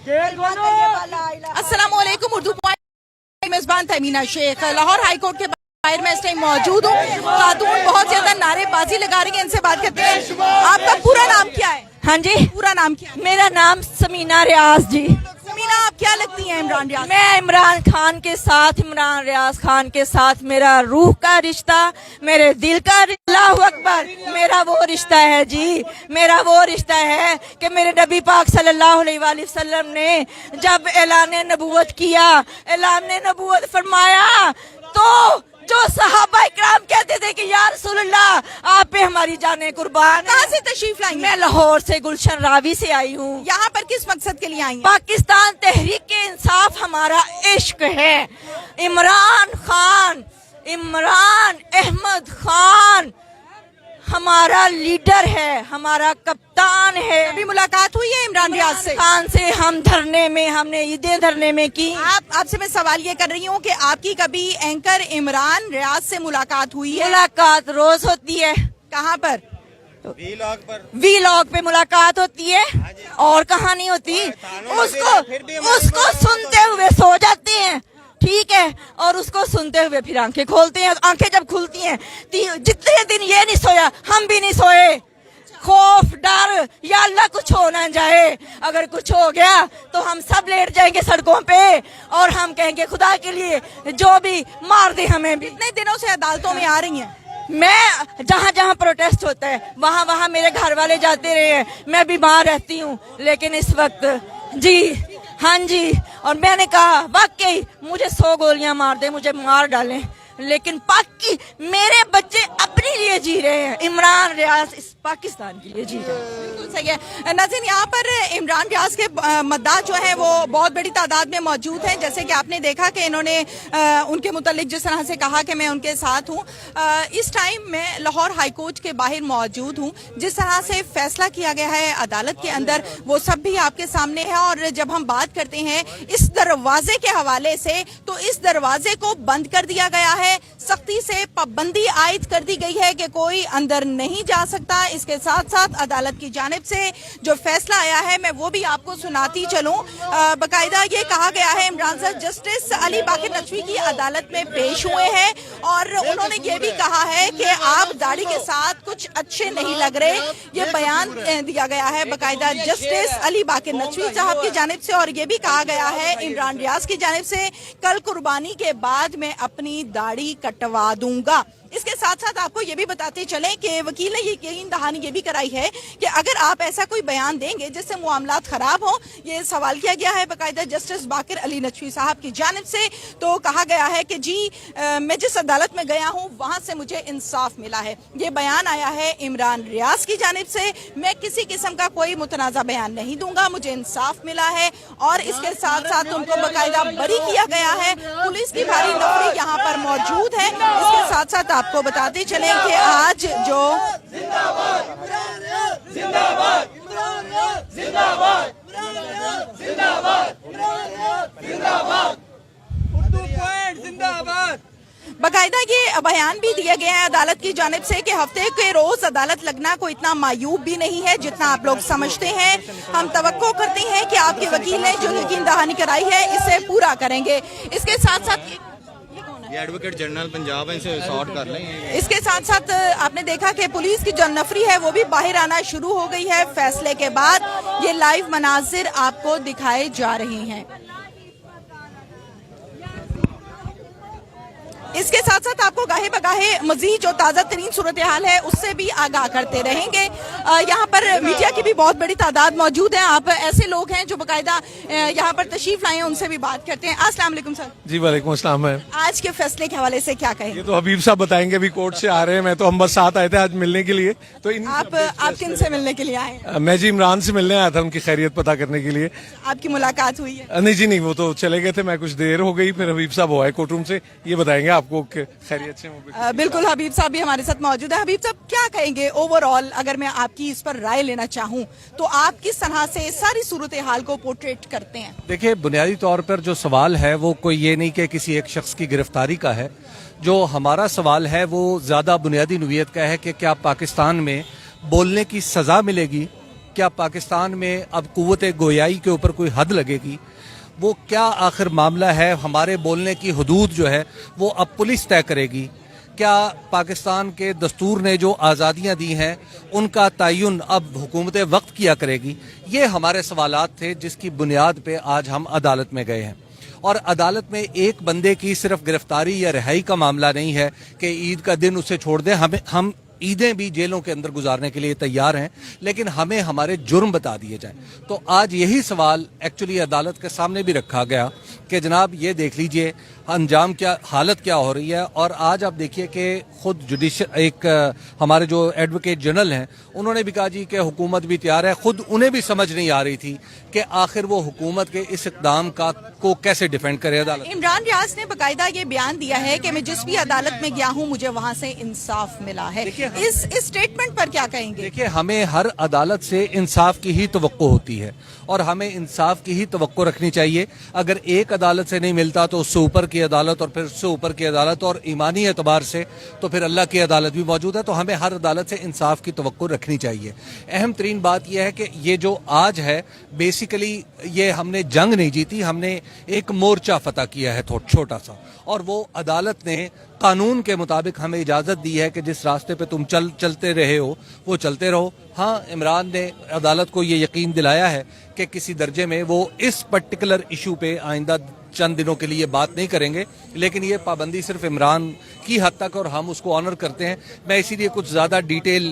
अस्सलाम वालेकुम। उर्दू पॉइंट मेजबान तमीना शेख लाहौर हाई कोर्ट के बाहर में इस टाइम मौजूद हूँ। खातून बहुत ज्यादा नारेबाजी लगा रही है, इनसे बात करते हैं। आपका पूरा नाम क्या है? हाँ जी, पूरा नाम क्या है? मेरा नाम समीना रियाज जी। समीना, आप क्या लगती हैं इमरान रियाज? मैं इमरान खान के साथ, इमरान रियाज खान के साथ मेरा रूह का रिश्ता, मेरे दिल का अल्लाहु अकबर, मेरा वो रिश्ता है जी। मेरा वो रिश्ता है कि मेरे नबी पाक सल्लल्लाहु अलैहि वसल्लम ने जब ऐलान नबूवत किया, ऐलान नबूवत फरमाया, तो जो सहाबा इकराम कहते थे कि या रसूल अल्लाह आप पे हमारी जानें कुर्बान। कहाँ से तशरीफ लाई? मैं लाहौर से गुलशन रावी से आई हूँ। यहाँ पर किस मकसद के लिए आई हैं? पाकिस्तान तहरीक इंसाफ हमारा इश्क है। इमरान खान, इमरान अहमद खान हमारा लीडर है, हमारा कप्तान है। अभी मुलाकात हुई है इमरान रियाज से? खान से हम धरने में, हमने ईदें धरने में की। आपसे मैं सवाल ये कर रही हूँ कि आपकी कभी एंकर इमरान रियाज से मुलाकात हुई है? मुलाकात रोज होती है। कहाँ पर? वीलॉग पे मुलाकात होती है, और कहाँ नहीं होती। उसको सुनते हुए सो जाते हैं, ठीक है, और उसको सुनते हुए फिर आंखें खोलते हैं। आंखें जब खुलती हैं, जितने दिन ये नहीं सोया, हम भी नहीं सोए। खौफ, डर, या अल्लाह कुछ हो ना जाए। अगर कुछ हो गया तो हम सब लेट जाएंगे सड़कों पे और हम कहेंगे खुदा के लिए जो भी मार दे हमें भी। कितने दिनों से अदालतों में आ रही हैं? मैं जहाँ जहाँ प्रोटेस्ट होता है वहाँ वहाँ मेरे घर वाले जाते रहे हैं। मैं बीमार रहती हूँ, लेकिन इस वक्त जी, हाँ जी, और मैंने कहा वाकई मुझे 100 गोलियां मार दे, मुझे मार डालें, लेकिन मेरे बच्चे अपने लिए जी रहे हैं। इमरान रियाज इस पाकिस्तान के लिए जी रहे हैं। बिल्कुल सही है। नाज़रीन, यहाँ पर इमरान रियाज के मतदार जो है वो बहुत बड़ी तादाद में मौजूद हैं। जैसे कि आपने देखा कि इन्होंने उनके मुतालिक जिस तरह से कहा कि मैं उनके साथ हूँ। इस टाइम मैं लाहौर हाई कोर्ट के बाहर मौजूद हूँ। जिस तरह से फैसला किया गया है अदालत के अंदर, वो सब भी आपके सामने है। और जब हम बात करते हैं इस दरवाजे के हवाले से, तो इस दरवाजे को बंद कर दिया गया है। सख्ती से पाबंदी आयद कर दी गई है कि कोई अंदर नहीं जा सकता। इसके साथ साथ अदालत की जानिब से जो फैसला आया है मैं वो भी आपको सुनाती चलूं। बाकायदा ये कहा गया है इमरान साहब जस्टिस अली बाकर नकवी की अदालत में पेश हुए हैं और उन्होंने ये भी कहा है कि आप दाढ़ी के साथ कुछ अच्छे नहीं लग रहे। ये बयान दिया गया है बाकायदा जस्टिस अली बाकर नकवी साहब की जानिब से। और ये भी कहा गया है इमरान रियाज की जानिब से कल कुर्बानी के बाद मैं अपनी दाढ़ी कटवा दूंगा। इसके साथ साथ आपको ये भी बताते चलें कि वकील ने यकीन दहानी ये भी कराई है कि अगर आप ऐसा कोई बयान देंगे जिससे मामलात खराब हो, ये सवाल किया गया है बाकायदा जस्टिस बाकर अली नकवी साहब की जानिब से। तो कहा गया है कि जी मैं जिस अदालत में गया हूँ वहाँ से मुझे इंसाफ मिला है। ये बयान आया है इमरान रियाज की जानिब से। मैं किसी किस्म का कोई मुतनाज़ा बयान नहीं दूंगा, मुझे इंसाफ मिला है। और इसके साथ साथ उनको बाकायदा बरी किया गया है। पुलिस की भारी नफरी यहाँ पर मौजूद है। इसके साथ साथ आपको बताते चलें कि आज जो बाकायदा ये बयान भी दिया गया है अदालत की जानिब से कि हफ्ते के रोज अदालत लगना कोई इतना मायूब भी नहीं है जितना आप लोग समझते हैं। हम तवक्को करते हैं कि आपके वकील ने जो यकीन दहानी कराई है इसे पूरा करेंगे। इसके साथ साथ ये एडवोकेट जनरल पंजाब है, इसे सॉर्ट कर लें। इसके साथ साथ आपने देखा कि पुलिस की जो नफरी है वो भी बाहर आना शुरू हो गई है फैसले के बाद। ये लाइव मनाजिर आपको दिखाए जा रहे हैं। इसके साथ साथ आपको गाहे बगाहे मजीद जो ताज़ा तरीन सूरत हाल है उससे भी आगाह करते रहेंगे। यहाँ पर मीडिया की भी बहुत बड़ी तादाद मौजूद है। आप ऐसे लोग हैं जो बाकायदा यहाँ पर तशरीफ लाए हैं, उनसे भी बात करते हैं। अस्सलाम वालेकुम सर। जी वालेकुम अस्सलाम। है आज के फैसले के हवाले से क्या कहेंगे? ये तो हबीब साहब बताएंगे, अभी कोर्ट से आ रहे हैं। मैं तो हम बस साथ आए थे आज मिलने के लिए। तो आप किन से मिलने के लिए आए? मैं जी इमरान से मिलने आया था, उनकी खैरियत पता करने के लिए। आपकी मुलाकात हुई है? नहीं जी नहीं, वो तो चले गए थे, मैं कुछ देर हो गई। फिर हबीब साहब आए कोर्ट रूम से, ये बताएंगे आपको खैरियत से। बिल्कुल, हबीब साहब भी हमारे साथ मौजूद है। हबीब साहब क्या कहेंगे ओवरऑल, अगर मैं आपकी इस पर राय लेना चाहूँ तो आप किस तरह से सारी सूरत हाल को पोर्ट्रेट करते हैं? देखिए, बुनियादी तौर पर जो सवाल है वो कोई ये नहीं कि किसी एक शख्स की गिरफ्तारी का है। जो हमारा सवाल है वो ज़्यादा बुनियादी नोयत का है कि क्या पाकिस्तान में बोलने की सज़ा मिलेगी क्या पाकिस्तान में अब कुव्वत गोयाई के ऊपर कोई हद लगेगी? वो क्या आखिर मामला है? हमारे बोलने की हदूद जो है वो अब पुलिस तय करेगी। क्या पाकिस्तान के दस्तूर ने जो आज़ादियाँ दी हैं उनका तयन अब हुकूमत वक्त किया करेगी? ये हमारे सवालात थे जिसकी बुनियाद पे आज हम अदालत में गए हैं। और अदालत में एक बंदे की सिर्फ गिरफ्तारी या रिहाई का मामला नहीं है कि ईद का दिन उसे छोड़ दें। हम ईदें भी जेलों के अंदर गुजारने के लिए तैयार हैं, लेकिन हमें हमारे जुर्म बता दिए जाएं। तो आज यही सवाल एक्चुअली अदालत के सामने भी रखा गया कि जनाब ये देख लीजिए अंजाम क्या, हालत क्या हो रही है। और आज आप देखिए कि खुद हमारे जो एडवोकेट जनरल हैं उन्होंने भी कहा जी कि हुकूमत भी तैयार है। खुद उन्हें भी समझ नहीं आ रही थी कि आखिर वो हुकूमत के इस इक़दाम को कैसे डिफेंड करे अदालत। इमरान रियाज ने बकायदा ये बयान दिया है कि मैं जिस भी अदालत में गया हूँ मुझे वहाँ से इंसाफ मिला है। इस स्टेटमेंट पर क्या कहेंगे? देखिए, हमें हर अदालत से इंसाफ की ही तवक्को होती है और हमें इंसाफ की ही तवक्को रखनी चाहिए। अगर एक अदालत से नहीं मिलता तो उससे ऊपर की अदालत और फिर उससे ऊपर की अदालत, और ईमानी एतबार से तो फिर अल्लाह की अदालत भी मौजूद है। तो हमें हर अदालत से इंसाफ की तवक्को रखनी चाहिए। अहम तरीन बात यह है कि ये जो आज है बेसिकली ये हमने जंग नहीं जीती, हमने एक मोर्चा फतह किया है छोटा सा, और वो अदालत ने कानून के मुताबिक हमें इजाज़त दी है कि जिस रास्ते पे तुम चलते रहे हो वो चलते रहो। हाँ, इमरान ने अदालत को ये यकीन दिलाया है कि किसी दर्जे में वो इस पर्टिकुलर इशू पे आइंदा चंद दिनों के लिए बात नहीं करेंगे, लेकिन ये पाबंदी सिर्फ इमरान की हद तक और हम उसको ऑनर करते हैं। मैं इसीलिए कुछ ज़्यादा डिटेल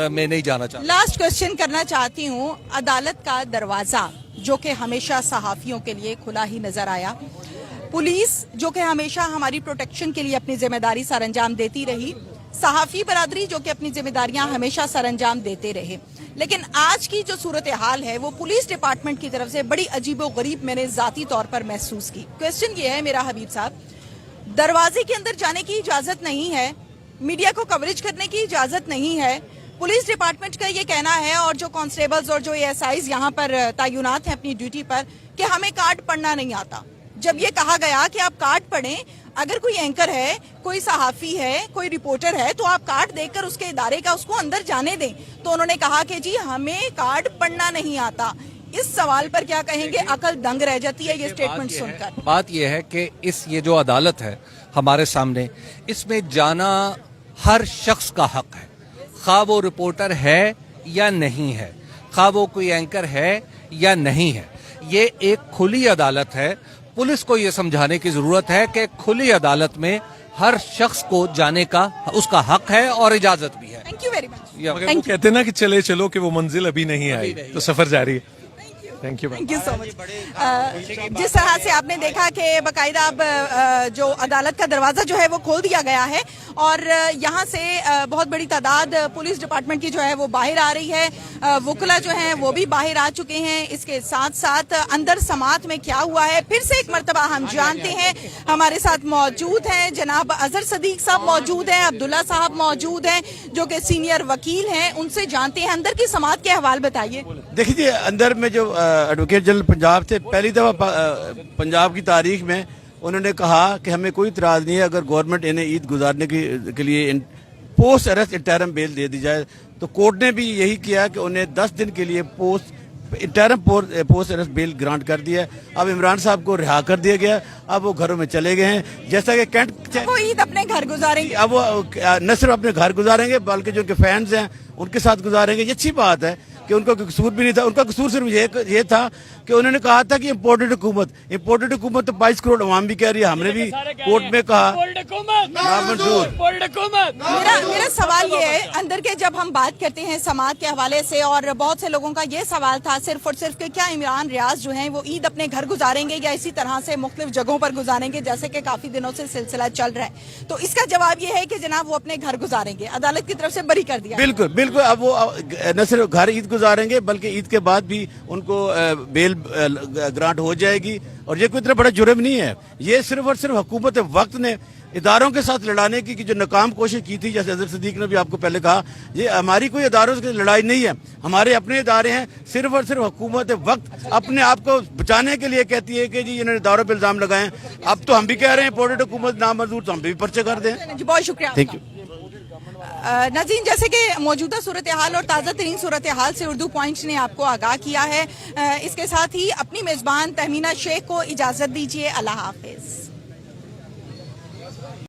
में नहीं जाना चाहता। लास्ट क्वेश्चन करना चाहती हूँ। अदालत का दरवाज़ा जो कि हमेशा सहाफ़ियों के लिए खुला ही नज़र आया, पुलिस जो कि हमेशा हमारी प्रोटेक्शन के लिए अपनी जिम्मेदारी सर अंजाम देती रही, सहाफ़ी बरादरी जो कि अपनी जिम्मेदारियां हमेशा सर अंजाम देते रहे, लेकिन आज की जो सूरत हाल है वो पुलिस डिपार्टमेंट की तरफ से बड़ी अजीबो गरीब मैंने ज़ाती तौर पर महसूस की। क्वेश्चन ये है मेरा हबीब साहब, दरवाजे के अंदर जाने की इजाज़त नहीं है, मीडिया को कवरेज करने की इजाज़त नहीं है, पुलिस डिपार्टमेंट का ये कहना है और जो कांस्टेबल्स और जो ASIs यहाँ पर तैनात हैं अपनी ड्यूटी पर कि हमें कार्ड पढ़ना नहीं आता। जब ये कहा गया कि आप कार्ड पढ़ें, अगर कोई एंकर है, कोई सहाफ़ी है, कोई रिपोर्टर है तो आप कार्ड देखकर उसके इदारे का उसको अंदर जाने दें, तो उन्होंने कहा कि जी हमें कार्ड पढ़ना नहीं आता। इस सवाल पर क्या कहेंगे? अकल दंग रह जाती है ये स्टेटमेंट सुनकर। बात यह है कि ये जो अदालत है हमारे सामने, इसमें जाना हर शख्स का हक है, खा वो रिपोर्टर है या नहीं है, खा वो कोई एंकर है या नहीं है। ये एक खुली अदालत है। पुलिस को ये समझाने की जरूरत है कि खुली अदालत में हर शख्स को जाने का उसका हक है और इजाजत भी है। Thank you very much. मगर वो कहते हैं ना कि चले चलो कि वो मंजिल अभी नहीं आई, तो सफर जारी है। Thank you so much. जिस तरह से आपने देखा कि बकायदा अब जो अदालत का दरवाजा जो है वो खोल दिया गया है और यहाँ से बहुत बड़ी तादाद पुलिस डिपार्टमेंट की जो है वो बाहर आ रही है, वकला जो हैं वो भी बाहर आ चुके हैं। इसके साथ साथ अंदर समात में क्या हुआ है फिर से एक मरतबा हम जानते हैं। हमारे साथ मौजूद हैं जनाब अजहर सदीक साहब मौजूद हैं, अब्दुल्ला साहब मौजूद हैं जो कि सीनियर वकील हैं, उनसे जानते हैं अंदर की समात के हवाल बताइए। देखिए, अंदर में जो एडवोकेट जनरल पंजाब थे, पहली दफ़ा पंजाब की तारीख में उन्होंने कहा कि हमें कोई इतराज़ नहीं है अगर गवर्नमेंट इन्हें ईद गुजारने के लिए पोस्ट अरेस्ट इंटरम बेल दे दी जाए। तो कोर्ट ने भी यही किया कि उन्हें 10 दिन के लिए interim post arrest bell grant कर दिया। अब इमरान साहब को रिहा कर दिया गया, अब वो घरों में चले गए हैं। जैसा कि कैंट वो ईद अपने घर गुजारेंगे, अब वो न सिर्फ अपने घर गुजारेंगे बल्कि जो उनके फैंस हैं उनके साथ गुजारेंगे। ये अच्छी बात है कि उनका कोई कसूर भी नहीं था। उनका कसूर सिर्फ ये था कि उन्होंने कहा था कि इम्पोर्टेड हुकूमत तो 22 करोड़ अवाम भी कह रही है। हमने भी कोर्ट में कहा मेरा सवाल ये है अंदर के, जब हम बात करते हैं समाज के हवाले से और बहुत से लोगों का ये सवाल था सिर्फ और सिर्फ कि क्या इमरान रियाज जो हैं वो ईद अपने घर गुजारेंगे या इसी तरह से मुख्तलिफ जगहों पर गुजारेंगे जैसे कि काफी दिनों से सिलसिला चल रहा है। तो इसका जवाब ये है कि जनाब वो अपने घर गुजारेंगे, अदालत की तरफ से बरी कर दिया। बिल्कुल बिल्कुल। अब वो न सिर्फ घर ईद गुजारेंगे बल्कि ईद के बाद भी उनको बेल ग्रांट हो जाएगी। और ये कोई इतना बड़ा जुर्म नहीं है। ये सिर्फ और सिर्फ हुकूमत वक्त ने इदारों के साथ लड़ाने की जो नाकाम कोशिश की थी, जैसे अजहर सदीक ने भी आपको पहले कहा, ये हमारी कोई इदारों से लड़ाई नहीं है, हमारे अपने इदारे हैं। सिर्फ और सिर्फ हुकूमत वक्त अपने आप को बचाने के लिए कहती है कि जी इन्होंने इदारों पर इल्जाम लगाए। अब तो हम भी कह रहे हैं पोर्टेड हुकूमत नामंजूर, तो हम भी पर्चे कर दें। बहुत शुक्रिया। Thank you. नाज़रीन, जैसे कि मौजूदा सूरत हाल और ताज़ा तरीन सूरत हाल से उर्दू पॉइंट्स ने आपको आगाह किया है, इसके साथ ही अपनी मेज़बान तहमीना शेख को इजाज़त दीजिए। अल्लाह हाफिज़।